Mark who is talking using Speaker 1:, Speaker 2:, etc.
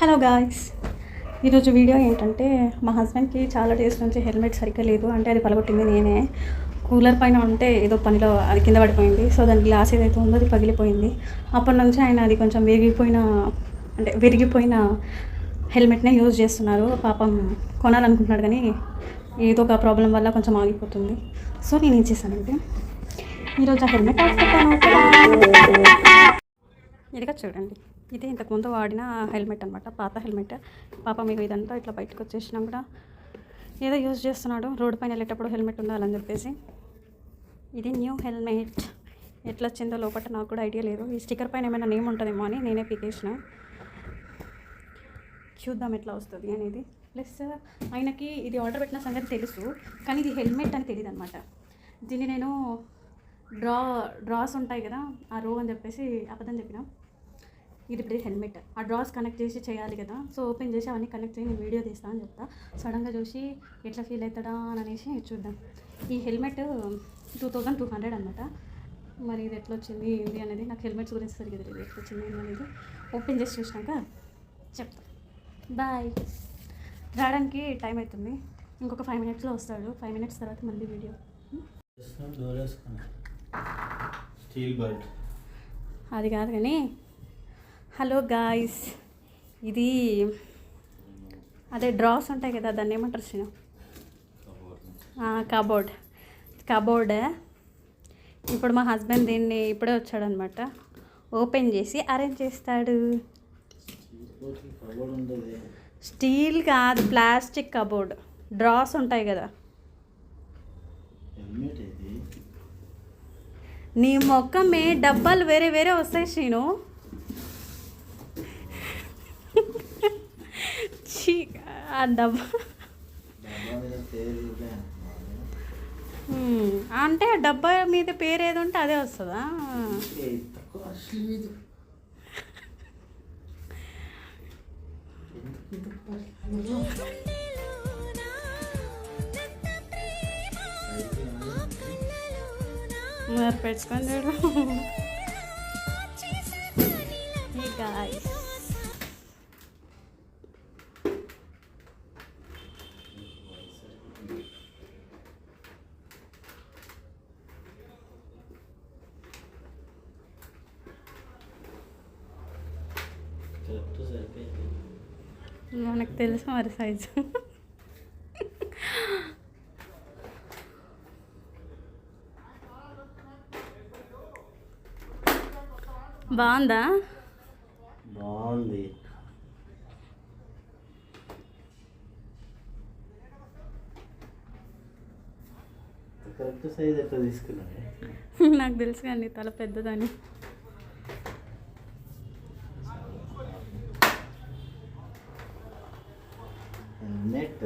Speaker 1: Hello guys, ఈరోజు video ఏంటంటే మా హస్బెండ్కి చాలా డేస్ నుంచి హెల్మెట్ సరిగ్గా లేదు. అంటే అది పలగొట్టింది నేనే. కూలర్ పైన ఉంటే ఏదో పనిలో అది కింద పడిపోయింది. సో దాని గ్లాస్ ఏదైతే ఉందో అది పగిలిపోయింది. అప్పటి నుంచి ఆయన అది కొంచెం విరిగిపోయిన హెల్మెట్నే యూజ్ చేస్తున్నారు. పాపం కొనాలనుకుంటున్నాడు కానీ ఏదో ఒక ప్రాబ్లం వల్ల కొంచెం ఆగిపోతుంది. సో నేను ఏం చేశానంటే ఈరోజు ఆ హెల్మెట్ పెట్టాను. ఇదిగా చూడండి, ఇది ఇంతకుముందు వాడిన హెల్మెట్ అనమాట, పాత హెల్మెట్. పాప మీకు ఇదంతా ఇట్లా బయటకు వచ్చేసినా కూడా ఏదో యూజ్ చేస్తున్నాడు. రోడ్డు పైన వెళ్ళేటప్పుడు హెల్మెట్ ఉండాలని చెప్పేసి. ఇది న్యూ హెల్మెట్. ఎట్లా వచ్చిందో లోపల నాకు కూడా ఐడియా లేదు. ఈ స్టిక్కర్ పైన ఏమైనా నేమ్ ఉంటుందేమో అని నేనే పీకేసిన. చూద్దాం ఎట్లా వస్తుంది అనేది. ప్లస్ ఆయనకి ఇది ఆర్డర్ పెట్టిన సంగతి తెలుసు, కానీ ఇది హెల్మెట్ అని తెలియదు అనమాట. దీన్ని నేను డ్రాస్ ఉంటాయి కదా, ఆ రో అని చెప్పేసి అబద్ధం చెప్పిన. ఇది ఇప్పుడు హెల్మెట్, ఆ డ్రాస్ కనెక్ట్ చేసి చేయాలి కదా. సో ఓపెన్ చేసి అవన్నీ కనెక్ట్ చేసి నేను వీడియో తీస్తాను అని చెప్తా. సడన్గా చూసి ఎట్లా ఫీల్ అవుతాడా అని అనేసి చూద్దాం. ఈ హెల్మెట్ 2200 అనమాట. మరి ఇది ఎట్లా వచ్చింది ఏంటి అనేది నాకు హెల్మెట్స్ గురించి సరిగ్గా తెలియదు. ఎట్లా వచ్చింది అనేది ఓపెన్ చేసి చూసినాక చెప్తా. బాయ్. రావడానికి టైం అవుతుంది, ఇంకొక 5 minutesలో వస్తాడు. 5 minutes తర్వాత మళ్ళీ వీడియో. అది కాదు కానీ హలో గాయ్స్, ఇది అదే డ్రాస్ ఉంటాయి కదా, దాన్ని ఏమంటారు శ్రీను? కబోర్డ్. ఇప్పుడు మా హస్బెండ్ దీన్ని ఇప్పుడే వచ్చాడనమాట. ఓపెన్ చేసి అరేంజ్ చేస్తాడు. స్టీల్ కాదు, ప్లాస్టిక్ కబోర్డ్. డ్రాస్ ఉంటాయి కదా. నీ మొక్కమే డబ్బాలు వేరే వేరే వస్తాయి శ్రీను. ఆ డబ్బా అంటే ఆ డబ్బా మీద పేరు ఏది ఉంటే అదే వస్తుందా? మరి పెట్టుకొని చూడు. గాయ్స్, మనకు తెలుసు మరి సైజు. బాగుందా?
Speaker 2: బాగుంది. కరెక్ట్ సైజ్ ఎట్లా తీసుకున్నావే?
Speaker 1: నాకు తెలుసు కానీ తల పెద్దదని.
Speaker 2: నెట్